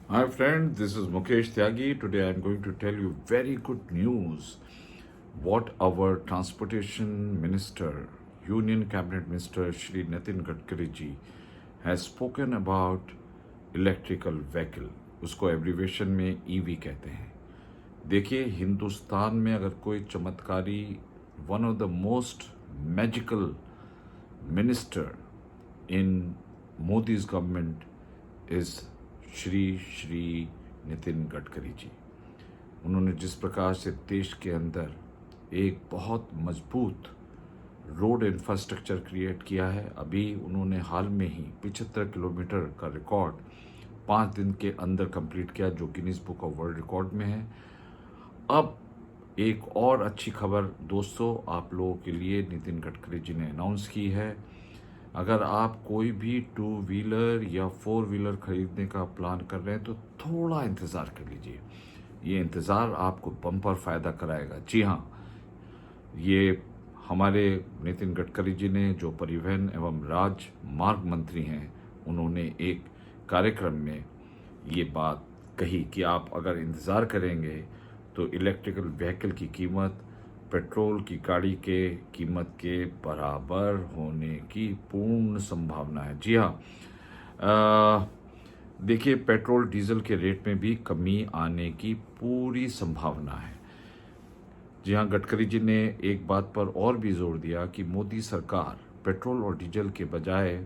Hi friend, this is Mukesh Tyagi. Today I'm going to tell you very good news. What our transportation minister, Union Cabinet Minister Shri Nitin Gadkari ji has spoken about electrical vehicle. उसको abbreviation में EV कहते हैं. देखिए हिंदुस्तान में अगर कोई चमत्कारी one of the most magical minister in Modi's government is Shri Shri Nitin Gadkari ji. उन्होंने जिस प्रकार से देश के अंदर एक बहुत मजबूत रोड इंफ्रास्ट्रक्चर क्रिएट किया है. अभी उन्होंने हाल में ही 75 किलोमीटर का रिकॉर्ड 5 दिन के अंदर कंप्लीट किया, जो Guinness book of world record में है. अब एक और अच्छी खबर दोस्तों आप लोगों के लिए नितिन गडकरी जी ने अनाउंस की है. अगर आप कोई भी 2 व्हीलर या 4 व्हीलर खरीदने का प्लान कर रहे हैं तो थोड़ा इंतज़ार कर लीजिए. ये इंतज़ार आपको बम्पर फ़ायदा कराएगा. जी हाँ, ये हमारे नितिन गडकरी जी ने, जो परिवहन एवं राजमार्ग मंत्री हैं, उन्होंने एक कार्यक्रम में ये बात कही कि आप अगर इंतज़ार करेंगे तो इलेक्ट्रिकल व्हीकल की कीमत पेट्रोल की गाड़ी के कीमत के बराबर होने की पूर्ण संभावना है. जी हाँ, देखिए पेट्रोल डीजल के रेट में भी कमी आने की पूरी संभावना है. जी हाँ, गडकरी जी ने एक बात पर और भी जोर दिया कि मोदी सरकार पेट्रोल और डीजल के बजाय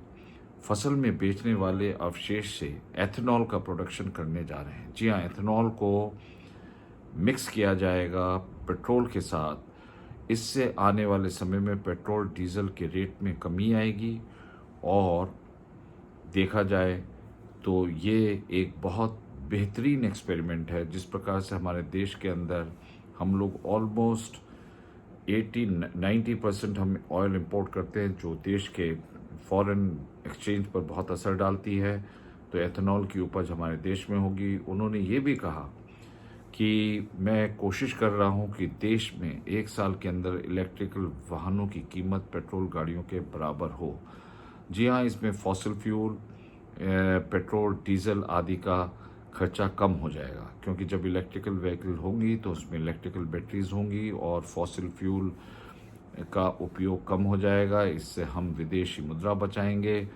फसल में बेचने वाले अवशेष से एथेनॉल का प्रोडक्शन करने जा रहे हैं. जी हाँ, एथेनॉल को मिक्स किया जाएगा पेट्रोल के साथ. इससे आने वाले समय में पेट्रोल डीजल के रेट में कमी आएगी और देखा जाए तो ये एक बहुत बेहतरीन एक्सपेरिमेंट है. जिस प्रकार से हमारे देश के अंदर हम लोग ऑलमोस्ट 80-90% हम ऑयल इंपोर्ट करते हैं, जो देश के फॉरेन एक्सचेंज पर बहुत असर डालती है. तो एथेनॉल की उपज हमारे देश में होगी. उन्होंने ये भी कहा कि मैं कोशिश कर रहा हूं कि देश में 1 साल के अंदर इलेक्ट्रिकल वाहनों की कीमत पेट्रोल गाड़ियों के बराबर हो. जी हाँ, इसमें फॉसिल फ्यूल पेट्रोल डीजल आदि का खर्चा कम हो जाएगा, क्योंकि जब इलेक्ट्रिकल व्हीकल होंगी तो उसमें इलेक्ट्रिकल बैटरीज होंगी और फॉसिल फ्यूल का उपयोग कम हो जाएगा. इससे हम विदेशी मुद्रा बचाएंगे.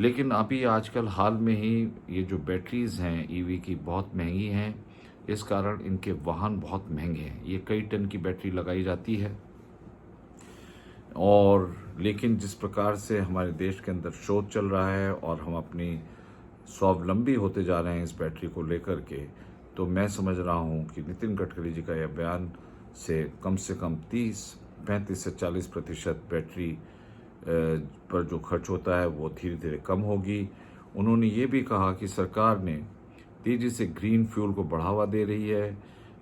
लेकिन अभी आजकल हाल में ही ये जो बैटरीज हैं ईवी की बहुत महंगी हैं. इस कारण इनके वाहन बहुत महंगे हैं. ये कई टन की बैटरी लगाई जाती है और लेकिन जिस प्रकार से हमारे देश के अंदर शोध चल रहा है और हम अपनी स्वावलंबी होते जा रहे हैं इस बैटरी को लेकर के, तो मैं समझ रहा हूं कि नितिन गडकरी जी का यह बयान से कम 35 से 40% बैटरी पर जो खर्च होता है वो धीरे धीरे कम होगी. उन्होंने ये भी कहा कि सरकार ने तेजी से ग्रीन फ्यूल को बढ़ावा दे रही है.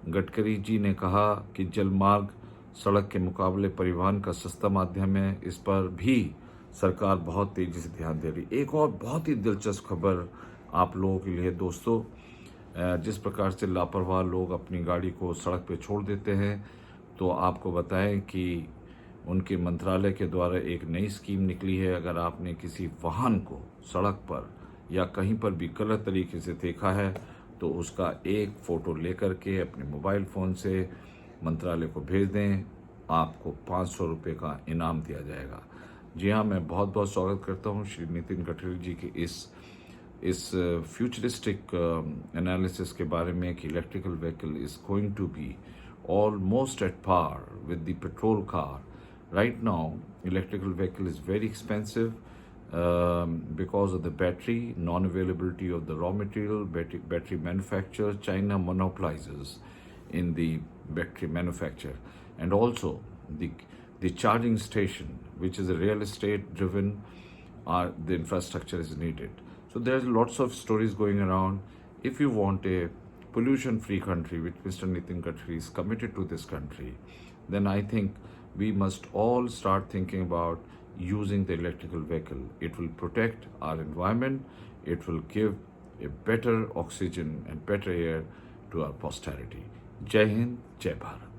गडकरी जी ने कहा कि जलमार्ग सड़क के मुकाबले परिवहन का सस्ता माध्यम है. इस पर भी सरकार बहुत तेजी से ध्यान दे रही. एक और बहुत ही दिलचस्प खबर आप लोगों के लिए दोस्तों, जिस प्रकार से लापरवाह लोग अपनी गाड़ी को सड़क पे छोड़ देते हैं, तो आपको बताएं कि उनके मंत्रालय के द्वारा एक नई स्कीम निकली है. अगर आपने किसी वाहन को सड़क पर या कहीं पर भी गलत तरीके से देखा है तो उसका एक फ़ोटो लेकर के अपने मोबाइल फ़ोन से मंत्रालय को भेज दें. आपको 500 रुपये का इनाम दिया जाएगा. जी हाँ, मैं बहुत बहुत स्वागत करता हूँ श्री नितिन गडकरी जी के इस फ्यूचरिस्टिक एनालिसिस के बारे में कि electrical vehicle is going to be almost at par with the petrol car. Right now, electrical vehicle is very expensive because of the battery, non-availability of the raw material, battery manufacturer. China monopolizes in the battery manufacture, and also the charging station, which is a real estate driven, the infrastructure is needed. So there's lots of stories going around. If you want a pollution-free country, which Mr. Nitin Gadkari is committed to this country, then I think we must all start thinking about using the electrical vehicle. It will protect our environment. It will give a better oxygen and better air to our posterity. Jai Hind, Jai Bharat.